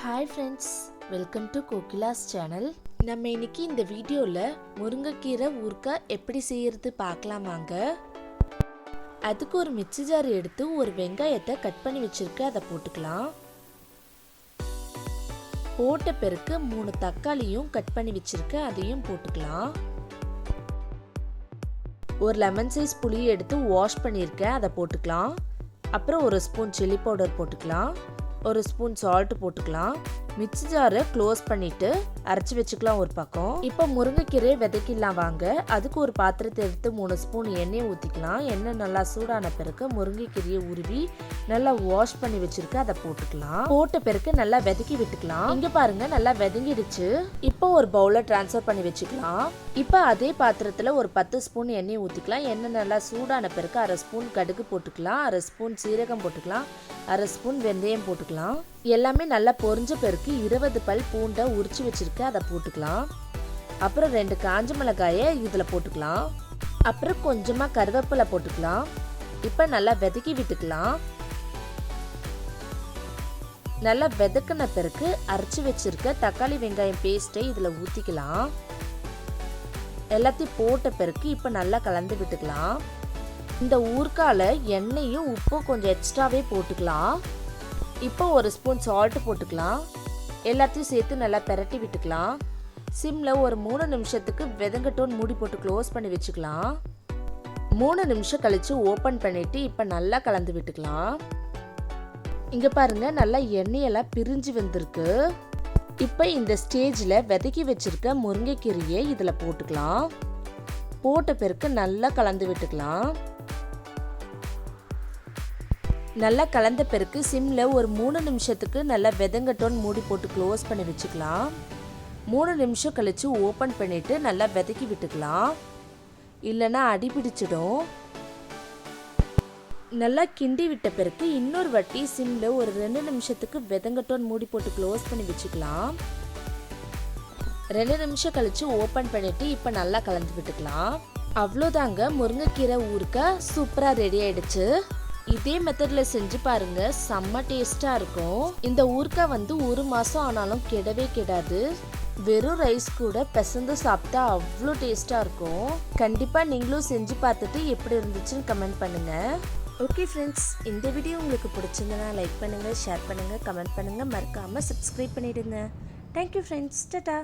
Hi friends, welcome to Kokila's channel. நம்ம இன்னைக்கு இந்த வீடியோல முருங்கைக்கீரை ஊறுகாய் எப்படி செய்யறது பார்க்கலாமாங்க. அதுக்கு ஒரு மிக்ஸி ஜார் எடுத்து ஒரு வெங்காயத்தை கட் பண்ணி வச்சிருக்கேன், அதை போட்டுக்கலாம். போட்ட பிறகு 3 தக்காளியும் கட் பண்ணி வச்சிருக்கேன், அதையும் போட்டுக்கலாம். ஒரு லெமன் சைஸ் புளி எடுத்து வாஷ் பண்ணியிருக்கேன், அதை போட்டுக்கலாம். அப்புறம் ஒரு ஸ்பூன் சில்லி பவுடர் போட்டுக்கலாம். ஒரு ஸ்பூன் சால்ட் போட்டுக்கலாம். மிக்ஸி ஜாரை க்ளோஸ் பண்ணிட்டு அரைச்சி வச்சுக்கலாம் ஒரு பக்கம். இப்போ முருங்கைக்கீரை விதைக்கலாம் வாங்க. அதுக்கு ஒரு பாத்திரத்தை எடுத்து 3 ஸ்பூன் எண்ணெய் ஊற்றிக்கலாம். எண்ணெய் நல்லா சூடான பிறகு முருங்கைக்கீரையை உருவி நல்லா வாஷ் பண்ணி வச்சிருக்க அதை போட்டுக்கலாம். போட்ட பிறகு நல்லா விதக்கி விட்டுக்கலாம். இங்க பாருங்க நல்லா விதங்கிடுச்சு. இப்போ ஒரு பவுல டிரான்ஸ்ஃபர் பண்ணி வச்சுக்கலாம். இப்போ அதே பாத்திரத்துல ஒரு 10 ஸ்பூன் எண்ணெய் ஊற்றிக்கலாம். எண்ணெய் நல்லா சூடான பிறகு 1/2 ஸ்பூன் கடுகு போட்டுக்கலாம். 1/2 ஸ்பூன் சீரகம் போட்டுக்கலாம். 1/2 ஸ்பூன் வெந்தயம் போட்டுக்கலாம். எல்லாமே நல்லா பொரிஞ்ச பிறகு 20 பல் பூண்டை உரிச்சு வச்சிருக்க அதை போட்டுக்கலாம். அப்புறம் 2 காஞ்ச மிளகாயை இதுல போட்டுக்கலாம். அப்புறம் கொஞ்சமா கருவேப்பிலை போட்டுக்கலாம். இப்ப நல்லா விதக்கி விட்டுக்கலாம். நல்லா விதக்கின பிறகு அரைச்சி வச்சிருக்க தக்காளி வெங்காயம் பேஸ்ட்டை இதுல ஊத்திக்கலாம். எல்லாத்தையும் போட்ட பிறகு இப்ப நல்லா கலந்து விட்டுக்கலாம். இந்த ஊறுகால எண்ணெயும் உப்பும் கொஞ்சம் எக்ஸ்ட்ராவே போட்டுக்கலாம். இப்போ ஒரு ஸ்பூன் சால்ட் போட்டுக்கலாம். எல்லாத்தையும் சேர்த்து நல்லா பெரட்டி விட்டுக்கலாம். சிம்ல ஒரு 3 நிமிஷத்துக்கு வெதங்கட்டோன் மூடி போட்டு க்ளோஸ் பண்ணி வச்சுக்கலாம். 3 நிமிஷம் கழிச்சு ஓபன் பண்ணிட்டு இப்ப நல்லா கலந்து விட்டுக்கலாம். இங்க பாருங்க நல்லா எண்ணெயெல்லாம் பிரிஞ்சு வந்திருக்கு. இப்ப இந்த ஸ்டேஜ்ல விதக்கி வச்சிருக்க முருங்கைக்கீரையை இதுல போட்டுக்கலாம். போட்ட பிறகு நல்லா கலந்து விட்டுக்கலாம். நல்லா கலந்த பிறகு சிம்ல ஒரு 3 நிமிஷத்துக்கு நல்லா வெதங்கட்டோன் மூடி போட்டு க்ளோஸ் பண்ணி வச்சுக்கலாம். 3 நிமிஷம் கழிச்சு ஓபன் பண்ணிட்டு நல்லா விதக்கி விட்டுக்கலாம். இல்லைன்னா அடி பிடிச்சிடும். நல்லா கிண்டி விட்ட பிறகு இன்னொரு வாட்டி சிம்ல ஒரு 2 நிமிஷத்துக்கு வெதங்கட்டோன் மூடி போட்டு க்ளோஸ் பண்ணி வச்சுக்கலாம். 2 நிமிஷம் கழிச்சு ஓபன் பண்ணிட்டு இப்ப நல்லா கலந்து விட்டுக்கலாம். அவ்வளோதாங்க, முருங்கைக்கீரை ஊறுகாய் சூப்பரா ரெடி ஆயிடுச்சு. இதே மெத்தட்ல செஞ்சு பாருங்க, செம்ம டேஸ்டா இருக்கும். இந்த ஊறுகாய் வந்து 1 மாசம் ஆனாலும் கெடவே கெடாது. வெறும் ரைஸ் கூட பிசைந்து சாப்பிட்டா அவ்வளோ டேஸ்டா இருக்கும். கண்டிப்பா நீங்களும் செஞ்சு பார்த்துட்டு எப்படி இருந்துச்சுன்னு கமெண்ட் பண்ணுங்க. ஓகே ஃப்ரெண்ட்ஸ், இந்த வீடியோ உங்களுக்கு பிடிச்சிருந்தனா லைக் பண்ணுங்க, ஷேர் பண்ணுங்க, கமெண்ட் பண்ணுங்க, மறக்காம சப்ஸ்கிரைப் பண்ணிடுங்க. Thank you friends, Tata.